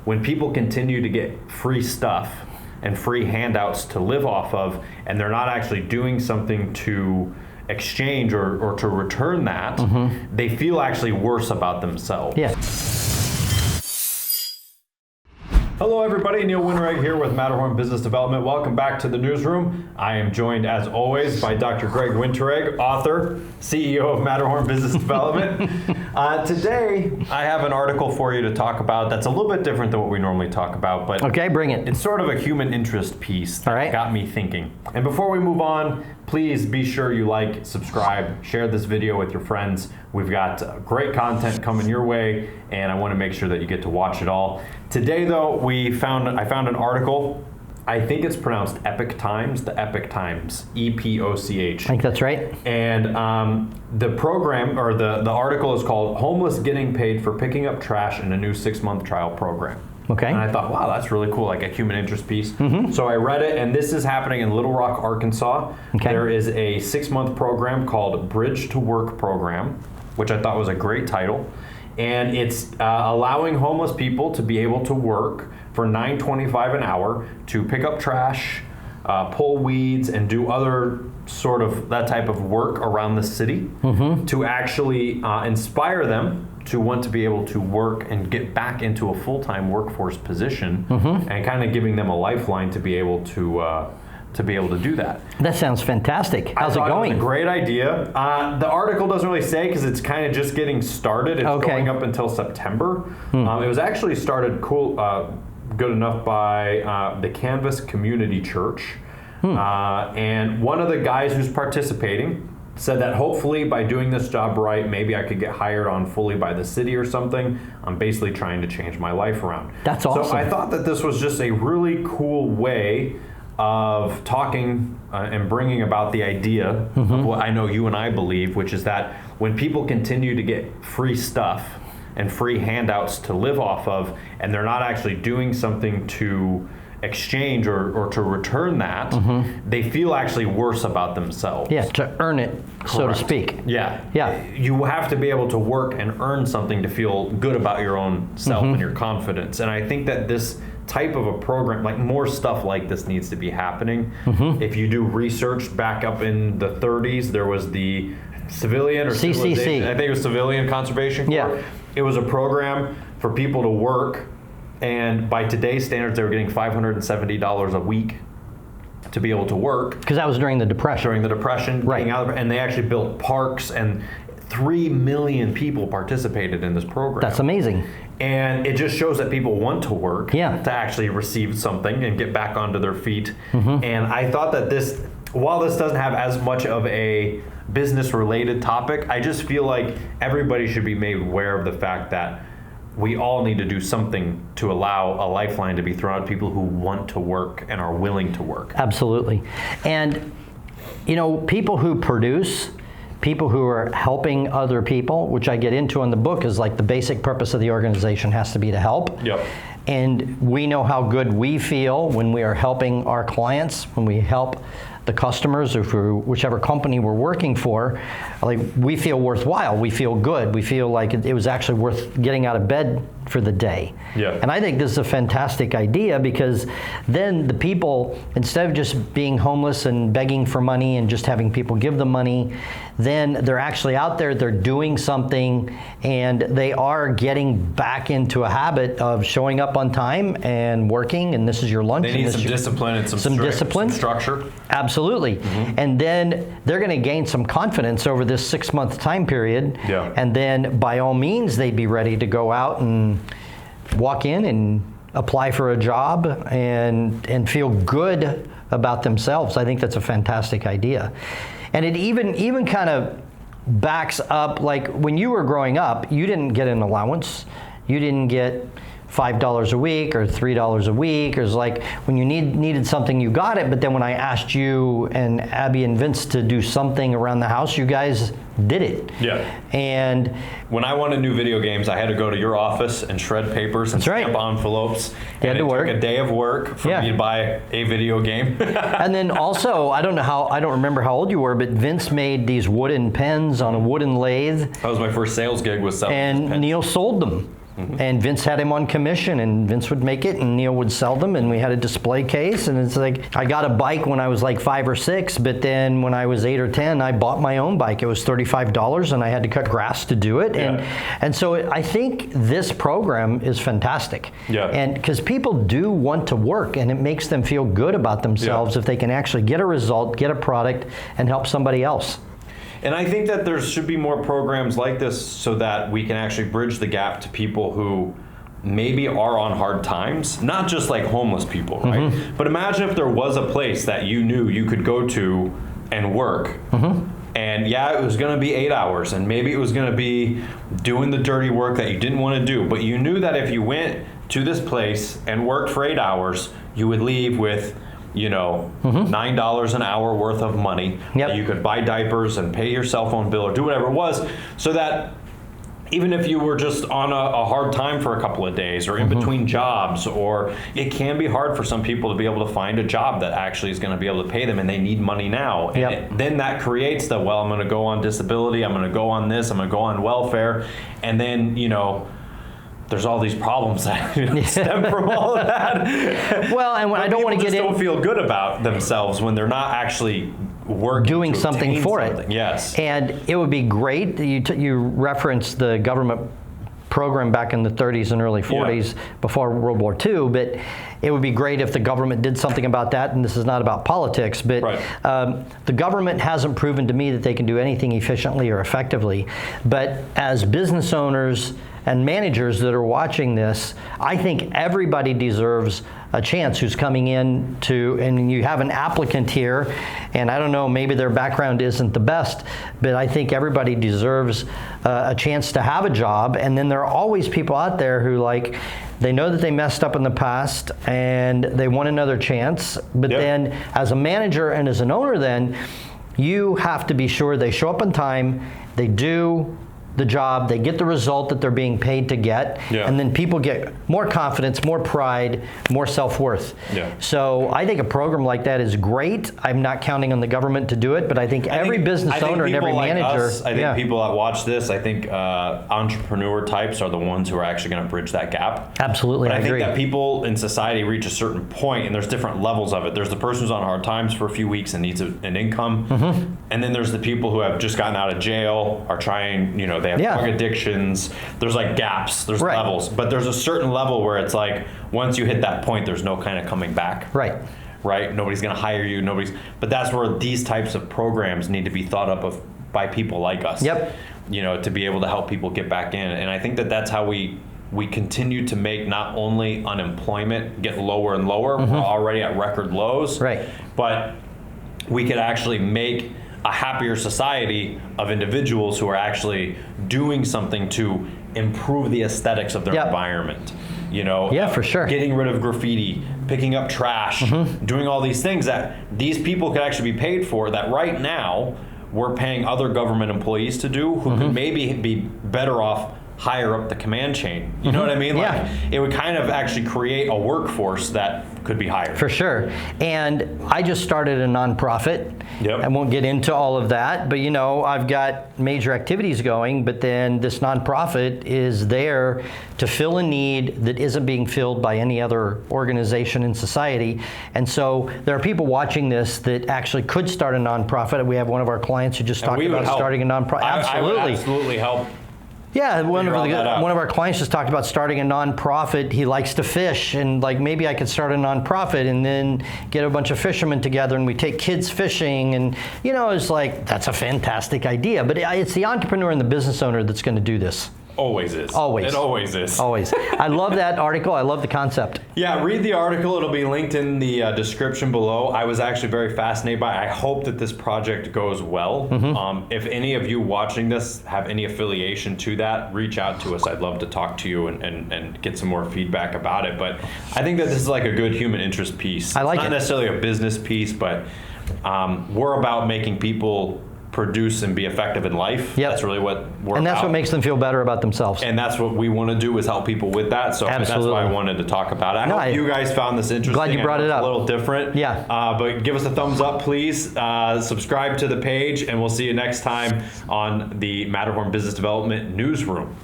when people continue to get free stuff and free handouts to live off of, and they're not actually doing something to exchange or to return that, they feel actually worse about themselves. Yeah. Hello everybody, Neil Wintereg here with Matterhorn Business Development. Welcome back to the Newsroom. I am joined as always by Dr. Greg Wintereg, author, CEO of Matterhorn Business Development. Today, I have an article for you to talk about that's a little bit different than what we normally talk about, but okay, bring it. It's sort of a human interest piece that got me thinking. And before we move on, please be sure you like, subscribe, share this video with your friends. We've got great content coming your way, and I want to make sure that you get to watch it all. Today, though, I found an article. I think it's pronounced Epoch Times, the Epoch Times, E-P-O-C-H. I think that's right. And the program, or the article is called Homeless Getting Paid for Picking Up Trash in a New 6-Month Trial Program. Okay. And I thought, wow, that's really cool, like a human interest piece. So I read it, and this is happening in Little Rock, Arkansas. Okay. There is a 6-month program called Bridge to Work Program, which I thought was a great title. And it's allowing homeless people to be able to work for $9.25 an hour to pick up trash, pull weeds, and do other sort of that type of work around the city to actually inspire them to want to be able to work and get back into a full-time workforce position, and kind of giving them a lifeline to be able to do that. That sounds fantastic. How's it going? It was a great idea. The article doesn't really say because it's kind of just getting started. It's going up until September. It was actually started good enough by the Canvas Community Church. And one of the guys who's participating said that hopefully by doing this job right, maybe I could get hired on fully by the city or something. I'm basically trying to change my life around. That's awesome. So I thought that this was just a really cool way of talking and bringing about the idea of what I know you and I believe, which is that when people continue to get free stuff and free handouts to live off of, and they're not actually doing something to exchange or to return that, they feel actually worse about themselves. Yeah, to earn it, so to speak. Yeah. Yeah. You have to be able to work and earn something to feel good about your own self and your confidence. And I think that this type of a program, like more stuff like this needs to be happening. If you do research back up in the 30s, there was the Civilian or CCC. I think it was Civilian Conservation Corps. Yeah. It was a program for people to work, and by today's standards, they were getting $570 a week to be able to work. Because that was during the Depression. During the Depression, right? And they actually built parks, and 3 million people participated in this program. That's amazing. And it just shows that people want to work to Yeah. actually receive something and get back onto their feet. And I thought that this, while this doesn't have as much of a business-related topic, I just feel like everybody should be made aware of the fact that we all need to do something to allow a lifeline to be thrown out to people who want to work and are willing to work. Absolutely. And, you know, people who produce, people who are helping other people, which I get into in the book, is like the basic purpose of the organization has to be to help. Yep. And we know how good we feel when we are helping our clients, when we help the customers or for whichever company we're working for. Like, we feel worthwhile, we feel good, we feel like it was actually worth getting out of bed for the day. Yeah. And I think this is a fantastic idea, because then the people, instead of just being homeless and begging for money and just having people give them money, then they're actually out there, they're doing something, and they are getting back into a habit of showing up on time and working, and this is your lunch. They need some discipline and some discipline, some structure. Absolutely. And then they're going to gain some confidence over this 6-month time period. Yeah. And then by all means, they'd be ready to go out and walk in and apply for a job and feel good about themselves. I think that's a fantastic idea. And it even kind of backs up, like when you were growing up, you didn't get an allowance. You didn't get $5 a week or $3 a week. It was like when you needed something, you got it. But then when I asked you and Abby and Vince to do something around the house, you guys did it. Yeah. And when I wanted new video games, I had to go to your office and shred papers and stamp envelopes. You had to work. It took a day of work for me to buy a video game. And then also, I don't remember how old you were, but Vince made these wooden pens on a wooden lathe. That was my first sales gig, was selling and pens. Neil sold them. And Vince had him on commission, and Vince would make it, and Neil would sell them, and we had a display case. And it's like, I got a bike when I was like 5 or 6, but then when I was 8 or 10, I bought my own bike. It was $35, and I had to cut grass to do it. And so I think this program is fantastic. And because people do want to work, and it makes them feel good about themselves if they can actually get a result, get a product, and help somebody else. And I think that there should be more programs like this so that we can actually bridge the gap to people who maybe are on hard times, not just like homeless people, right? But imagine if there was a place that you knew you could go to and work. And yeah, it was going to be 8 hours, and maybe it was going to be doing the dirty work that you didn't want to do. But you knew that if you went to this place and worked for 8 hours, you would leave with, you know, $9 an hour worth of money. That you could buy diapers and pay your cell phone bill or do whatever it was, so that even if you were just on a hard time for a couple of days or in between jobs, or it can be hard for some people to be able to find a job that actually is going to be able to pay them, and they need money now. And then that creates the, well, I'm going to go on disability, I'm going to go on this, I'm going to go on welfare, and then, you know, there's all these problems that stem from all of that. Well, and I don't want to get in. Don't feel good about themselves when they're not actually working, doing something for it. Yes. And it would be great. You referenced the government program back in the 30s and early 40s before World War II, but it would be great if the government did something about that. And this is not about politics, but the government hasn't proven to me that they can do anything efficiently or effectively. But as business owners and managers that are watching this, I think everybody deserves a chance who's coming in to, and you have an applicant here, and I don't know, maybe their background isn't the best, but I think everybody deserves a chance to have a job. And then there are always people out there who, like, they know that they messed up in the past and they want another chance, but then as a manager and as an owner, then you have to be sure they show up on time, they do the job, they get the result that they're being paid to get, and then people get more confidence, more pride, more self-worth. So I think a program like that is great. I'm not counting on the government to do it, but I think every business owner and every manager. I think people that watch this, I think entrepreneur types are the ones who are actually going to bridge that gap. Absolutely, but I agree. think that people in society reach a certain point, and there's different levels of it. There's the person who's on hard times for a few weeks and needs an income, and then there's the people who have just gotten out of jail, are trying, you know, they have drug addictions. There's like gaps, there's levels, but there's a certain level where it's like, once you hit that point, there's no kind of coming back. Right? Nobody's going to hire you. But that's where these types of programs need to be thought up of by people like us. You know, to be able to help people get back in. And I think that that's how we continue to make not only unemployment get lower and lower, we're already at record lows, but we could actually make a happier society of individuals who are actually doing something to improve the aesthetics of their environment. You know, for sure. Getting rid of graffiti, picking up trash, doing all these things that these people could actually be paid for, that right now we're paying other government employees to do, who could maybe be better off higher up the command chain. You know what I mean? Like, it would kind of actually create a workforce that could be higher. For sure. And I just started a nonprofit. I won't get into all of that, but you know, I've got major activities going, but then this nonprofit is there to fill a need that isn't being filled by any other organization in society. And so there are people watching this that actually could start a nonprofit. We have one of our clients who just talked about starting a nonprofit. I would absolutely help. Yeah, one of our clients just talked about starting a nonprofit. He likes to fish, and like, maybe I could start a nonprofit and then get a bunch of fishermen together and we take kids fishing, and you know, it's like, that's a fantastic idea. But it's the entrepreneur and the business owner that's going to do this. Always is. Always. It always is. Always. I love that article. I love the concept. Yeah, read the article. It'll be linked in the description below. I was actually very fascinated by it. I hope that this project goes well. If any of you watching this have any affiliation to that, reach out to us. I'd love to talk to you and get some more feedback about it. But I think that this is like a good human interest piece. I like it. It's not necessarily a business piece, but we're about making people produce and be effective in life. That's really what we're about. And that's what makes them feel better about themselves. And that's what we want to do, is help people with that. So that's why I wanted to talk about it. I hope you guys found this interesting. Glad you brought it up. A little different. But give us a thumbs up, please. Subscribe to the page, and we'll see you next time on the Matterhorn Business Development Newsroom.